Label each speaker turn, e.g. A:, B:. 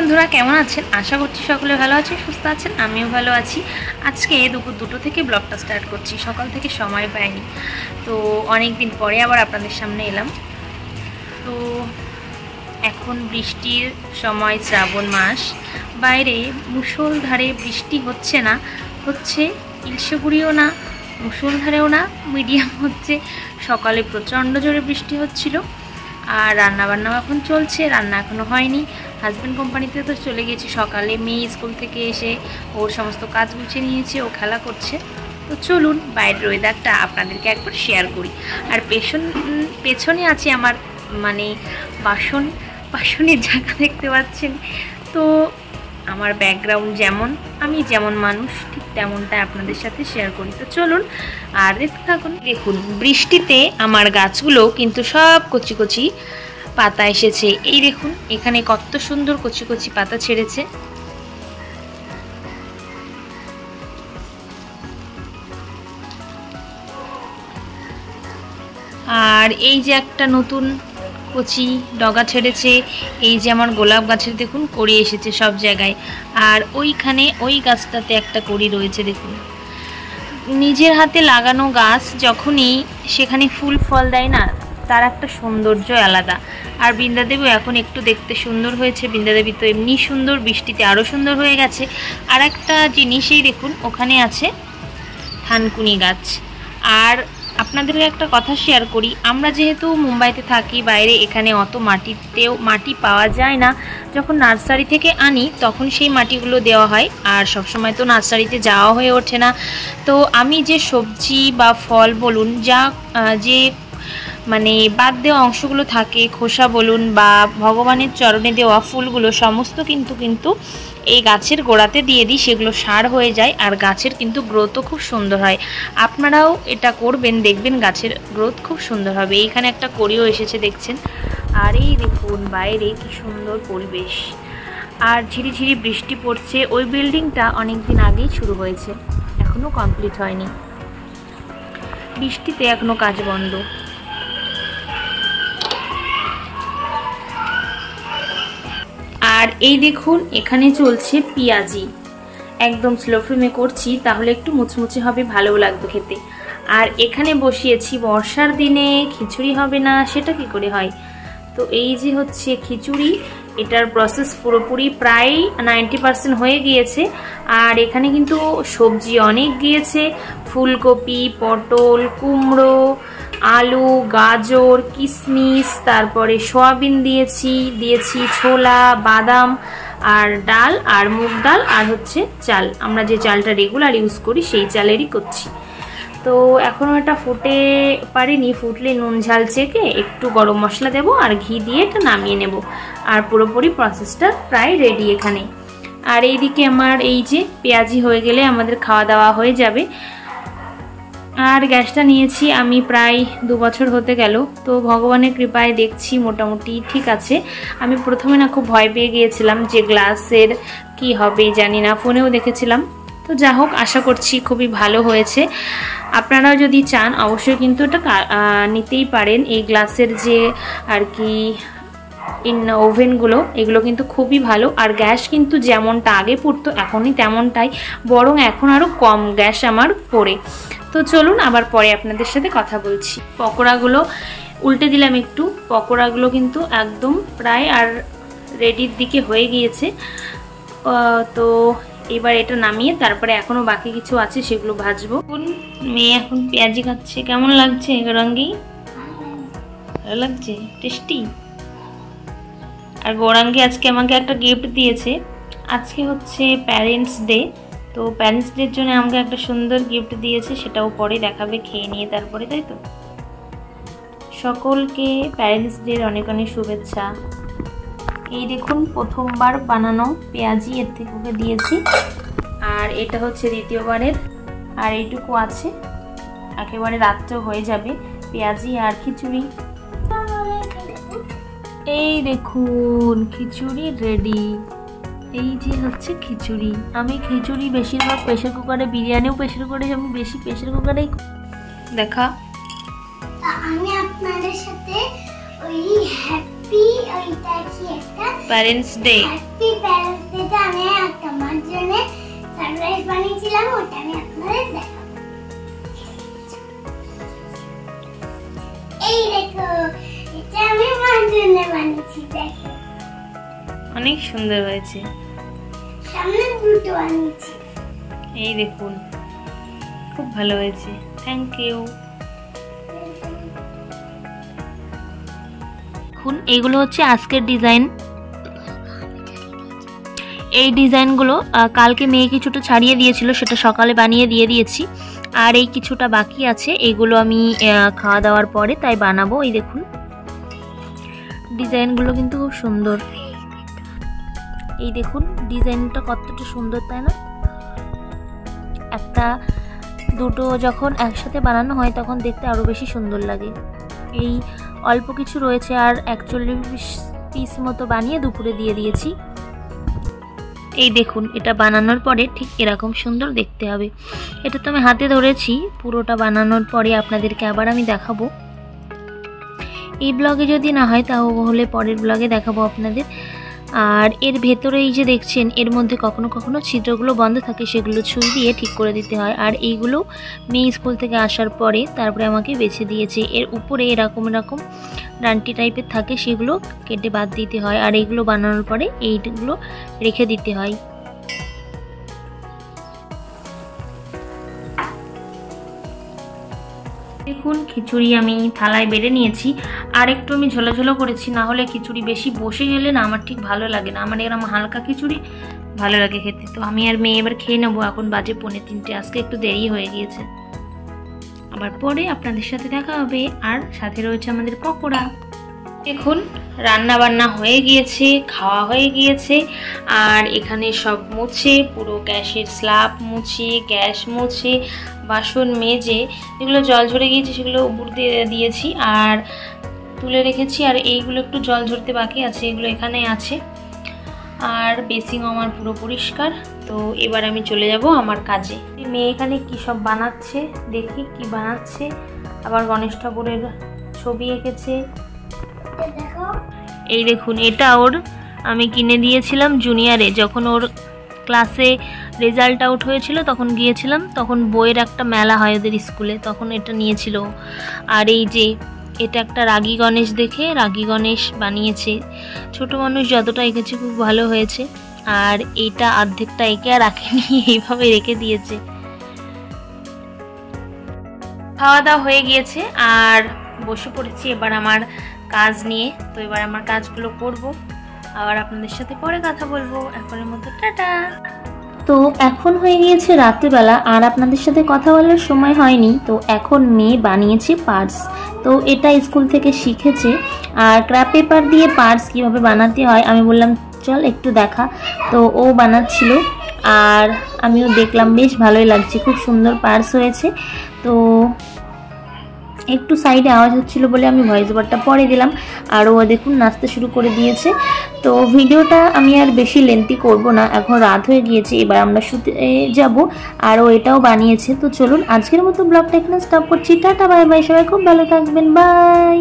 A: বন্ধুরা কেমন আছেন? আশা করছি সকলে ভালো আছেন, সুস্থ আছেন। আমিও ভালো আছি। আজকে দুপুর 2টো থেকে ব্লগটা স্টার্ট করছি। সকাল থেকে সময় পাইনি, তো অনেক দিন পরে আবার আপনাদের সামনে এলাম। তো এখন বৃষ্টির সময়, শ্রাবণ মাস, বাইরে মুষলধারে বৃষ্টি হচ্ছে না, হচ্ছে ইলশেগুড়িও না, মুষলধারেও না, মিডিয়াম হচ্ছে। সকালে প্রচণ্ড জোরে বৃষ্টি হচ্ছিল। আর রান্নাবান্নাও এখন চলছে, রান্না এখনও হয়নি। হাজব্যান্ড কোম্পানিতে তো চলে গেছি সকালে। মেয়ে স্কুল থেকে এসে ওর সমস্ত কাজ গুছিয়ে নিয়েছে, ও খেলা করছে। তো চলুন বাইরের ওয়েদারটা আপনাদেরকে একবার শেয়ার করি। আর পেছনে আছে আমার বাসনের জায়গা দেখতে পাচ্ছেন। তো আমার ব্যাকগ্রাউন্ড যেমন, আমি যেমন মানুষ ঠিক তেমনটাই আপনাদের সাথে শেয়ার করি। তো চলুন আর দেখতে থাকুন। দেখুন, বৃষ্টিতে আমার গাছগুলো কিন্তু সব কচি কচি পাতা এসেছে। এই দেখুন, এখানে কত সুন্দর কচি কচি পাতা ছেড়েছে। আর এই যে একটা নতুন কচি ডগা ছেড়েছে। এই যে আমার গোলাপ গাছের দেখুন কড়ি এসেছে সব জায়গায়। আর ওইখানে ওই গাছটাতে একটা কড়ি রয়েছে। দেখুন, নিজের হাতে লাগানো গাছ যখনই সেখানে ফুল ফল দেয় না, তার একটা সৌন্দর্য আলাদা। আর বৃন্দাদেবী এখন একটু দেখতে সুন্দর হয়েছে। বৃন্দাদেবী তো এমনি সুন্দর, বৃষ্টিতে আরও সুন্দর হয়ে গেছে। আর একটা জিনিসই দেখুন, ওখানে আছে থানকুনি গাছ। আর আপনাদেরকে একটা কথা শেয়ার করি, আমরা যেহেতু মুম্বাইতে থাকি, বাইরে এখানে অত মাটি পাওয়া যায় না। যখন নার্সারি থেকে আনি তখন সেই মাটিগুলো দেওয়া হয়, আর সবসময় তো নার্সারিতে যাওয়া হয়ে ওঠে না। তো আমি যে সবজি বা ফল বলুন, যে বাদ দেওয়া অংশগুলো থাকে, খোসা বলুন বা ভগবানের চরণে দেওয়া ফুলগুলো, সমস্ত কিন্তু এই গাছের গোড়াতে দিয়ে দিই। সেগুলো সার হয়ে যায়, আর গাছের কিন্তু গ্রোথও খুব সুন্দর হয়। আপনারাও এটা করবেন, দেখবেন গাছের গ্রোথ খুব সুন্দর হবে। এইখানে একটা কড়িও এসেছে দেখছেন। আর এই দেখুন বাইরে কি সুন্দর পরিবেশ, আর ঝিরিঝিরি বৃষ্টি পড়ছে। ওই বিল্ডিংটা অনেক দিন আগেই শুরু হয়েছে, এখনও কমপ্লিট হয়নি। বৃষ্টিতে এখনও কাজ বন্ধ। আর এই দেখুন, এখানে চলছে পেঁয়াজি। একদম স্লো ফ্লেমে করছি, তাহলে একটু মুচমুচে হবে, ভালো লাগবে খেতে। আর এখানে বসিয়েছি, বর্ষার দিনে খিচুড়ি হবে না সেটা কি করে হয়। তো এই যে হচ্ছে খিচুড়ি, এটার প্রসেস পুরোপুরি প্রায় 90% হয়ে গিয়েছে। আর এখানে কিন্তু সবজি অনেক গিয়েছে, ফুলকপি, পটল, কুমড়ো, আলু, গাজর, কিশমিশ, তারপরে সয়াবিন দিয়েছি ছোলা, বাদাম, আর ডাল, আর মুগ ডাল, আর হচ্ছে চাল। আমরা যে চালটা রেগুলার ইউজ করি সেই চালেরই করছি। তো এখনও এটা ফুটে পারিনি, ফুটলে নুন ঝাল চেখে একটু গরম মশলা দেবো আর ঘি দিয়ে এটা নামিয়ে নেব। আর পুরোপুরি প্রসেসটা প্রায় রেডি এখানে। আর এইদিকে আমার এই যে পেঁয়াজি হয়ে গেলে আমাদের খাওয়া দাওয়া হয়ে যাবে। আর গ্যাসটা নিয়েছি আমি প্রায় 2 বছর হতে গেল। তো ভগবানের কৃপায় দেখছি মোটামুটি ঠিক আছে। আমি প্রথমে না খুব ভয় পেয়ে গিয়েছিলাম যে গ্লাসের কি হবে জানি না, ফোনেও দেখেছিলাম। তো যা হোক, আশা করছি খুবই ভালো হয়েছে। আপনারাও যদি চান অবশ্যই কিন্তু এটা নিতেই পারেন। এই গ্লাসের যে আর কি ওভেনগুলো, এগুলো কিন্তু খুবই ভালো। আর গ্যাস কিন্তু যেমনটা আগে পড়তো এখনই তেমনটাই, বরং এখন আরও কম গ্যাস আমার পড়ে। তো চলুন আবার পরে আপনাদের সাথে কথা বলছি। পকোড়াগুলো উল্টে দিলাম একটু। পকোড়াগুলো কিন্তু একদম প্রায় আর রেডির দিকে হয়ে গিয়েছে। তো এবার এটা নামিয়ে তারপরে এখনও বাকি কিছু আছে, সেগুলো ভাজবো। মেয়ে এখন পেঁয়াজি খাচ্ছে। কেমন লাগছে গৌরাঙ্গি? ভালো লাগছে, টেস্টি। আর গৌরাঙ্গি আজকে আমাকে একটা গিফট দিয়েছে। আজকে হচ্ছে প্যারেন্টস ডে, তো প্যারেন্টস ডের জন্য আমাকে একটা সুন্দর গিফট দিয়েছে, সেটাও পরে দেখাবে খেয়ে নিয়ে তারপরে, তাই তো? সকলকে প্যারেন্টস ডের অনেক অনেক শুভেচ্ছা। এই দেখুন, প্রথমবার বানানো পেঁয়াজি এর থেকে ওকে দিয়েছি। আর এটা হচ্ছে দ্বিতীয়বারের, আর এইটুকু আছে, একেবারে রাত্রেও হয়ে যাবে পেঁয়াজি আর খিচুড়ি। এই দেখুন খিচুড়ি রেডি। এই যে হচ্ছে খিচুড়ি। আমি খিচুড়ি বেশিরভাগ প্রেসার কুকারে, বিরিয়ানিও প্রেসার কুকারে, আমি বেশি প্রেসার কুকারেই দেখা।
B: আমি আপনাদের সাথে ওই হ্যাপি ওইটা কি একটা
A: parents day.
B: Happy parents day তে আমি তোমার জন্য সারপ্রাইজ বানিয়েছিলাম, ওটা আমি আপনাদের দেখাবো। এই দেখো, এটা আমি মার জন্য বানিয়েছি, দেখো
A: অনেক সুন্দর হয়েছে।
B: সামনে দুটো বানিয়েছি,
A: এই দেখুন খুব ভালো হয়েছে, থ্যাংক ইউ। দেখুন এইগুলো হচ্ছে আজকের ডিজাইন। এই ডিজাইনগুলো কালকে মেয়ে কিছুটা ছাড়িয়ে দিয়েছিল, সেটা সকালে বানিয়ে দিয়ে দিয়েছি। আর এই কিছুটা বাকি আছে, এইগুলো আমি খাওয়া দাওয়ার পরে তাই বানাবো। এই দেখুন ডিজাইনগুলো কিন্তু খুব সুন্দর। এই দেখুন ডিজাইনটা কতটা সুন্দর, তাই না? একটা দুটো যখন একসাথে বানানো হয় তখন দেখতে আরও বেশি সুন্দর লাগে। এই অল্প কিছু রয়েছে, আর 41 পিস মতো বানিয়ে দুপুরে দিয়ে দিয়েছি। এই দেখুন এটা বানানোর পরে ঠিক এরকম সুন্দর দেখতে হবে। এটা তো আমি হাতে ধরেছি, পুরোটা বানানোর পরে আপনাদেরকে আবার আমি দেখাবো। এই ব্লগে যদি না হয় তাহলে পরের ব্লগে দেখাবো আপনাদের। আর এর ভেতরে এই যে দেখছেন, এর মধ্যে কখনো কখনো ছিদ্রগুলো বন্ধ থাকে, সেগুলো ছুঁই দিয়ে ঠিক করে দিতে হয়। আর এইগুলো মেয়ে স্কুল থেকে আসার পরে তারপরে আমাকে বেছে দিয়েছে। এর উপরে এরকম এরকম ডান্টি টাইপের থাকে, সেগুলো কেটে বাদ দিতে হয়। আর এইগুলো বানানোর পরে এইগুলো রেখে দিতে হয়। দেখুন খিচুড়ি আমি থালায় বেড়ে নিয়েছি, আর একটু আমি ঝোলো ঝোলো করেছি, না হলে খিচুড়ি বেশি বসে গেলে না আমার ঠিক ভালো লাগে না। আমার এরকম হালকা খিচুড়ি ভালো লাগে খেতে। তো আমি আর মেয়ে এবার খেয়ে নেবো। এখন বাজে 2:45, আজকে একটু দেরি হয়ে গিয়েছে। আবার পরে আপনাদের সাথে দেখা হবে। আর সাথে রয়েছে আমাদের পকোড়া। দেখুন রান্না বান্না হয়ে গিয়েছে, খাওয়া হয়ে গিয়েছে। আর এখানে সব মুছে, পুরো গ্যাসের স্ল্যাব মুছে, গ্যাস মুছে, বাসন মেজে, যেগুলো জল ঝরে গিয়েছে সেগুলো উপর দিয়ে দিয়েছি আর তুলে রেখেছি। আর এইগুলো একটু জল ঝরতে বাকি আছে, এগুলো এখানে আছে। আর বেসিং আমার পুরো পরিষ্কার। তো এবার আমি চলে যাব আমার কাজে। মেয়ে এখানে কী সব বানাচ্ছে, দেখি কি বানাচ্ছে। আবার গণেশ ঠাকুরের ছবি এঁকেছে। এই দেখুন এটা ওর আমি কিনে দিয়েছিলাম জুনিয়রে, যখন ওর ক্লাসে রেজাল্ট আউট হয়েছিল তখন গিয়েছিলাম, তখন বইয়ের একটা মেলা হয় ওদের স্কুলে, তখন এটা নিয়েছিল। আর এই যে এটা একটা রাগী গণেশ দেখে রাগী গণেশ বানিয়েছে। ছোট মানুষ যতটা এঁকেছে খুব ভালো হয়েছে। আর এইটা অর্ধেকটা এঁকে আর রাখেনি, এইভাবে রেখে দিয়েছে। খাওয়া দাওয়া হয়ে গিয়েছে আর বসে পড়েছি এবার আমার কাজ নিয়ে। তো এবার আমার কাজগুলো করব, আবার আপনাদের সাথে পরে কথা বলবো। এখনের মতো টাটা। তো এখন হয়ে গিয়েছে রাত্রিবেলা, আর আপনাদের সাথে কথা বলার সময় হয়নি। তো এখন মেয়ে বানিয়েছে পার্স। তো এটা স্কুল থেকে শিখেছে। আর ক্র্যাফট পেপার দিয়ে পার্স কীভাবে বানাতে হয় আমি বললাম চল একটু দেখা। তো ও বানাচ্ছিল আর আমিও দেখলাম, বেশ ভালোই লাগছে, খুব সুন্দর পার্স হয়েছে। তো একটু সাইডে আওয়াজ হচ্ছিল বলে আমি ভয়েস ওভারটা পরে দিলাম। আর ও দেখুন নাচতে শুরু করে দিয়েছে। তো ভিডিওটা আমি আর বেশি লেন্থি করব না, এখন রাত হয়ে গিয়েছে, এবার আমরা শুতে যাব। আর ও এটাও বানিয়েছে। তো চলুন আজকের মতো ব্লগটা এখানে স্টপ করছি। টাটা বাই বাই, সবাই খুব ভালো থাকবেন, বাই।